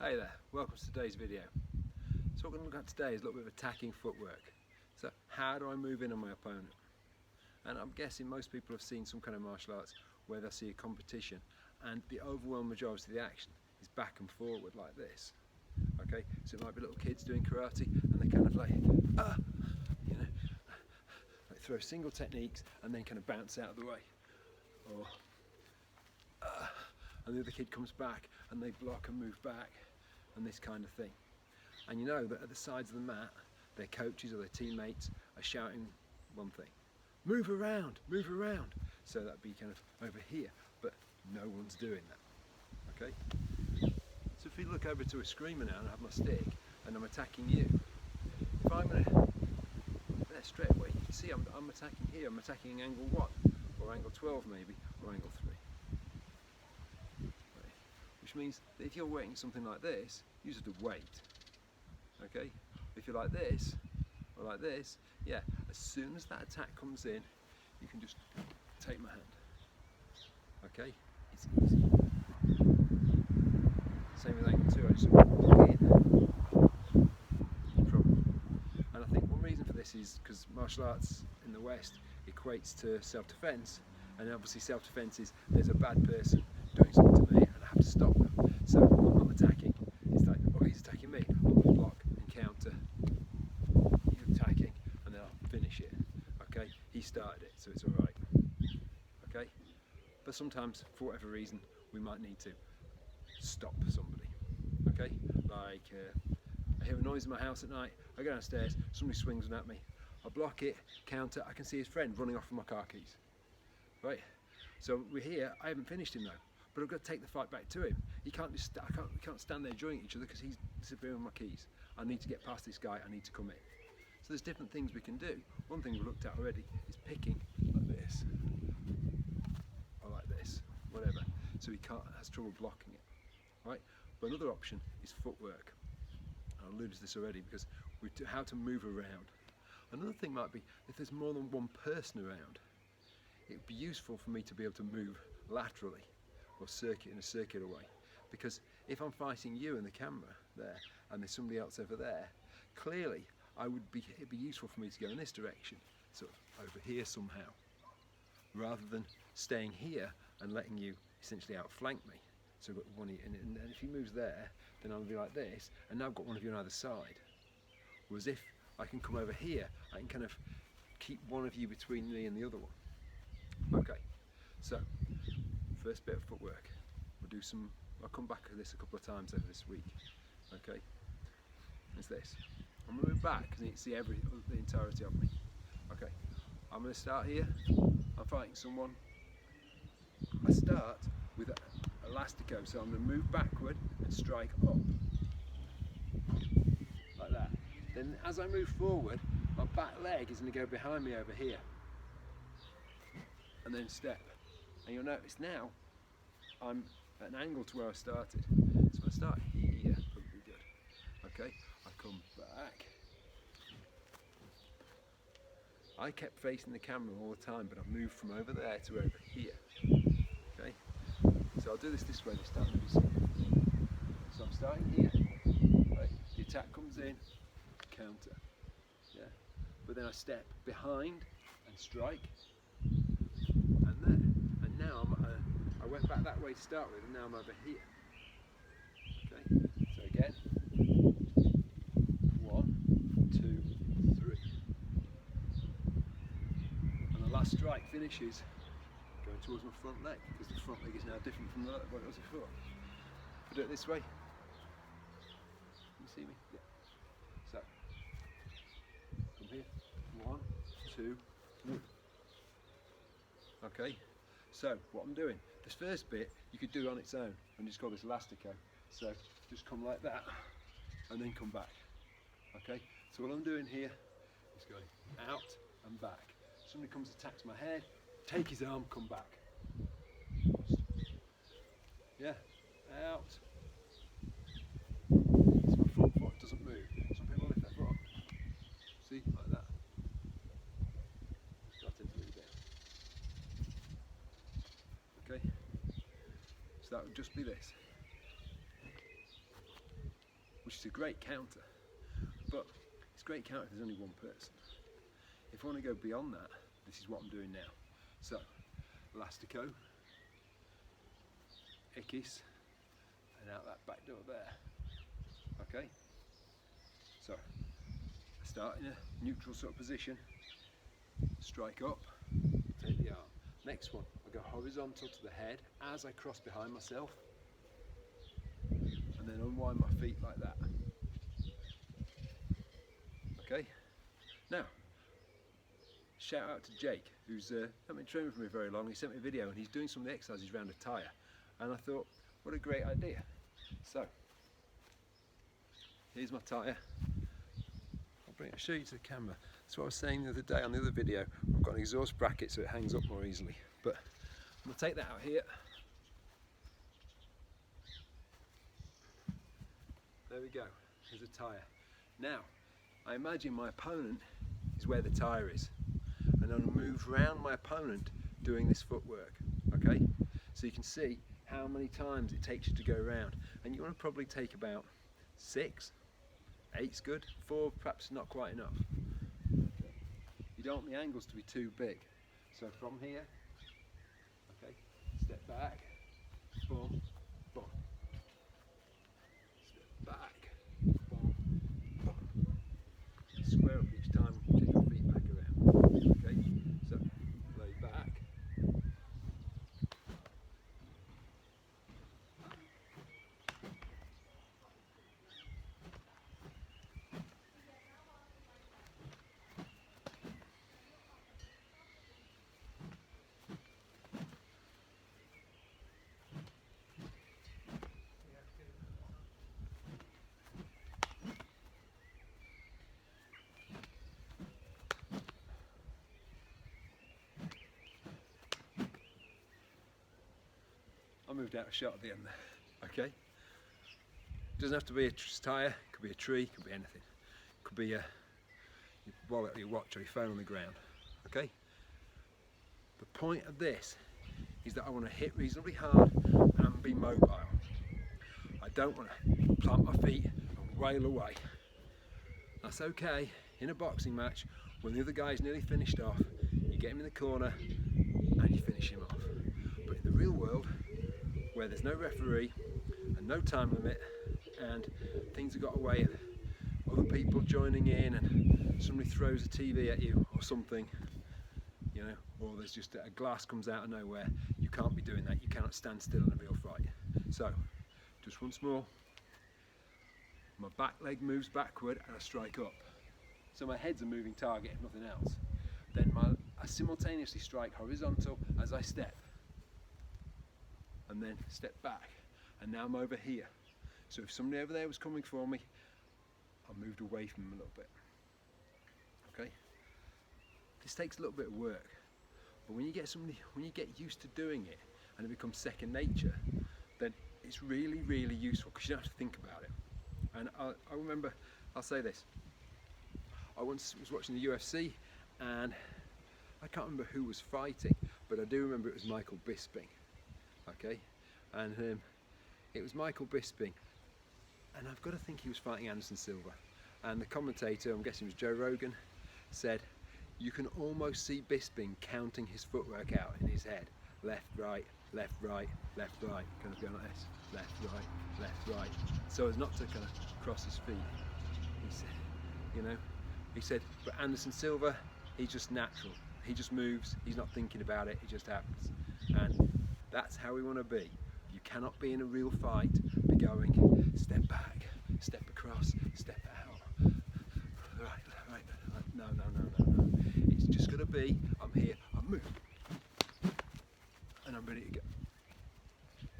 Hey there, welcome to today's video. So what we're going to look at today is a little bit of attacking footwork. So how do I move in on my opponent? And I'm guessing most people have seen some kind of martial arts where they'll see a competition and the overwhelming majority of the action is back and forward like this. Okay, so it might be little kids doing karate and they kind of like, like throw single techniques and then kind of bounce out of the way. Or, and the other kid comes back and they block and move back. And this kind of thing. And you know that at the sides of the mat, their coaches or their teammates are shouting one thing: move around, move around. So that'd be kind of over here, but no one's doing that. Okay? So if we look over to Eskrima now and I have my stick and I'm attacking you, if I'm going to, there straight away, you can see I'm attacking here, I'm attacking angle 1, or angle 12 maybe, or angle 3. Which means that if you're weighting something like this, use it to weight. Okay? If you're like this, or like this, yeah, as soon as that attack comes in, you can just take my hand. Okay? It's easy. Same with angle 2, I just look in. No problem. And I think one reason for this is because martial arts in the West equates to self-defense, and obviously self-defense is there's a bad person doing something to me and I have to stop them. So I'm attacking. It's like, oh, he's attacking me. I'll block and counter. He's attacking and then I'll finish it. Okay? He started it, so it's alright. Okay? But sometimes, for whatever reason, we might need to stop somebody. Okay? Like, I hear a noise in my house at night, I go downstairs, somebody swings one at me. I block it, counter, I can see his friend running off with my car keys. Right? So we're here, I haven't finished him though. But I've got to take the fight back to him. He can't just we can't stand there enjoying each other because he's disappearing with my keys. I need to get past this guy, I need to come in. So there's different things we can do. One thing we looked at already is picking like this. Or like this, whatever. So he has trouble blocking it. Right? But another option is footwork. I alluded to this already because how to move around. Another thing might be if there's more than one person around, it would be useful for me to be able to move laterally or circuit in a circular way, because if I'm fighting you in the camera there and there's somebody else over there, clearly it'd be useful for me to go in this direction, sort of over here somehow, rather than staying here and letting you essentially outflank me. So I've got one, and if he moves there, then I'll be like this, and now I've got one of you on either side. Whereas if I can come over here, I can kind of keep one of you between me and the other one. Okay, so first bit of footwork. I'll come back to this a couple of times over this week. Okay, it's this. I'm going to move back because you need to see the entirety of me. Okay, I'm going to start here. I'm fighting someone. I start with elastico, so I'm going to move backward and strike up. Like that. Then as I move forward, my back leg is going to go behind me over here. And then step. And you'll notice now, I'm at an angle to where I started. So I start here, probably good. Okay, I come back. I kept facing the camera all the time, but I've moved from over there to over here. Okay, so I'll do this way this time. So I'm starting here. Right? The attack comes in, counter. Yeah, but then I step behind and strike. And there. And now I went back that way to start with, and now I'm over here. Okay, so again, 1, 2, 3. And the last strike finishes going towards my front leg, because the front leg is now different from what it was before. If I do it this way, can you see me? Yeah. So, come here, 1, 2, 3. Okay, so what I'm doing, this first bit you could do on its own and just call this elastico. So just come like that and then come back. Okay, so what I'm doing here is going out and back. Somebody comes, attacks my head, take his arm, come back. Yeah, out. So my front foot doesn't move. Some people lift their foot up. See, like that. So I tend to leave it there. Okay, so that would just be this. which is a great counter, but it's a great counter if there's only one person. If I want to go beyond that, this is what I'm doing now. So, elastico, ikis, and out that back door there. Okay? So, I start in a neutral sort of position, strike up, take the arm. Next one, I go horizontal to the head as I cross behind myself, and then unwind my feet like that. Okay? Now, shout out to Jake, who's not been training for me very long. He sent me a video and he's doing some of the exercises around a tyre, and I thought, what a great idea. So, here's my tyre. I'll show you to the camera. That's what I was saying the other day on the other video. I've got an exhaust bracket so it hangs up more easily. But I'm going to take that out here. There we go. There's a tyre. Now, I imagine my opponent is where the tyre is. And I'm going to move around my opponent doing this footwork. Okay? So you can see how many times it takes you to go around. And you want to probably take about 6. 8's good, 4 perhaps not quite enough. You don't want the angles to be too big. So from here, okay, step back, boom, boom. Step back, boom, boom. Square up each time, take your feet back around. Okay, so lay back. I moved out a shot at the end there, okay? Doesn't have to be a tyre, could be a tree, could be anything. Could be your wallet or your watch or your phone on the ground, okay? The point of this is that I want to hit reasonably hard and be mobile. I don't want to plant my feet and wail away. That's okay in a boxing match when the other guy's nearly finished off, you get him in the corner and you finish him off. But in the real world, where there's no referee and no time limit and things have got away of other people joining in and somebody throws a TV at you or something, you know, or there's just a glass comes out of nowhere, you can't be doing that. You cannot stand still in a real fight. So, just once more, my back leg moves backward and I strike up. So my head's a moving target, if nothing else. Then I simultaneously strike horizontal as I step. And then step back, and now I'm over here. So if somebody over there was coming for me, I moved away from them a little bit. Okay? This takes a little bit of work, but when you get used to doing it and it becomes second nature, then it's really, really useful because you don't have to think about it. And I remember, I'll say this, I once was watching the UFC and I can't remember who was fighting, but I do remember it was Michael Bisping. Okay, and it was Michael Bisping, and I've got to think he was fighting Anderson Silva, and the commentator, I'm guessing it was Joe Rogan, said you can almost see Bisping counting his footwork out in his head. Left, right, left, right, left, right, kind of going like this, left, right, so as not to kind of cross his feet. He said, you know, he said, but Anderson Silva, he's just natural, he just moves, he's not thinking about it, it just happens. And that's how we want to be. You cannot be in a real fight, be going step back, step across, step out. Right. No. It's just going to be, I'm here, I'm moving, and I'm ready to go.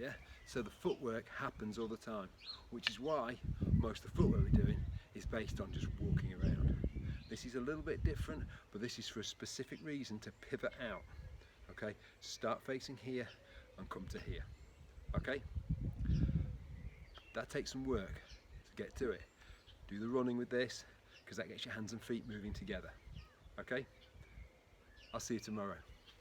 Yeah? So the footwork happens all the time, which is why most of the footwork we're doing is based on just walking around. This is a little bit different, but this is for a specific reason, to pivot out. Okay? Start facing here and come to here. Okay? That takes some work to get to it. Do the running with this, because that gets your hands and feet moving together. Okay? I'll see you tomorrow.